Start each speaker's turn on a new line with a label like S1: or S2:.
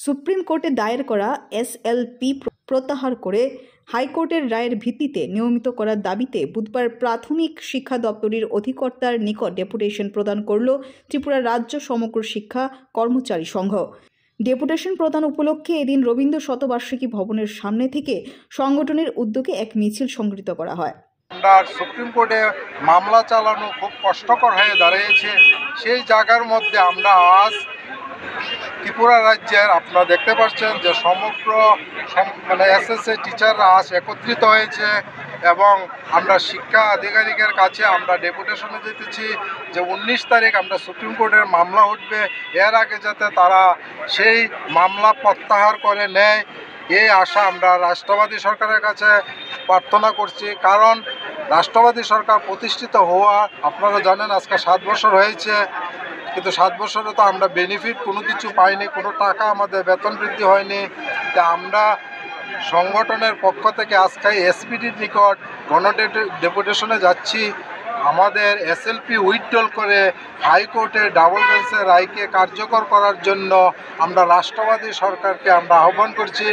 S1: Supreme কোর্টে দায়ের করা এসএলপি প্রত্যাহার করে হাইকোর্টের রায়ের ভিত্তিতে নিয়মিত করার দাবিতে বুধবার প্রাথমিক শিক্ষা দপ্তরের অধিকর্তার নিকট ডেপুটেশন প্রদান করল ত্রিপুরা রাজ্য সমগ্র শিক্ষা কর্মচারী সংঘ। ডেপুটেশন প্রদান উপলক্ষে এদিন রবীন্দ্র শতবার্ষিকী ভবনের সামনে থেকে সংগঠনের উদ্যোগে এক মিছিল সংগঠিত করা হয়।
S2: আমরা সুপ্রিম কোর্টে মামলা চালানো খুব কষ্টকর হয়ে দাঁড়িয়েছে। সেই জায়গার মধ্যে আমরা আজ ত্রিপুরা রাজ্যের আপনারা দেখতে পাচ্ছেন যে সমগ্র এসএসএ টিচাররা আজ একত্রিত হয়েছে এবং আমরা শিক্ষা আধিকারিকের কাছে আমরা ডেপুটেশনে যেতেছি যে 19 তারিখ আমরা সুপ্রিম কোর্টের মামলা উঠবে, এর আগে যাতে তারা সেই মামলা প্রত্যাহার করে নেয় এই আশা আমরা রাষ্ট্রবাদী সরকারের কাছে প্রার্থনা করছি। কারণ রাষ্ট্রবাদী সরকার প্রতিষ্ঠিত হওয়া আপনারা জানেন আজকে 7 বছর হয়েছে, কিন্তু 7 বছরে তো আমরা বেনিফিট কোনো কিছু পাইনি, কোনো টাকা আমাদের বেতন বৃদ্ধি হয়নি। তা আমরা সংগঠনের পক্ষ থেকে আজকে এসপিডির নিকট ডেপুটেশনে যাচ্ছি। আমাদের এসএলপি উইথড্রল করে হাইকোর্টের ডাবল বেঞ্চের রায়কে কার্যকর করার জন্য আমরা রাষ্ট্রবাদী সরকারকে আমরা আহ্বান করছি।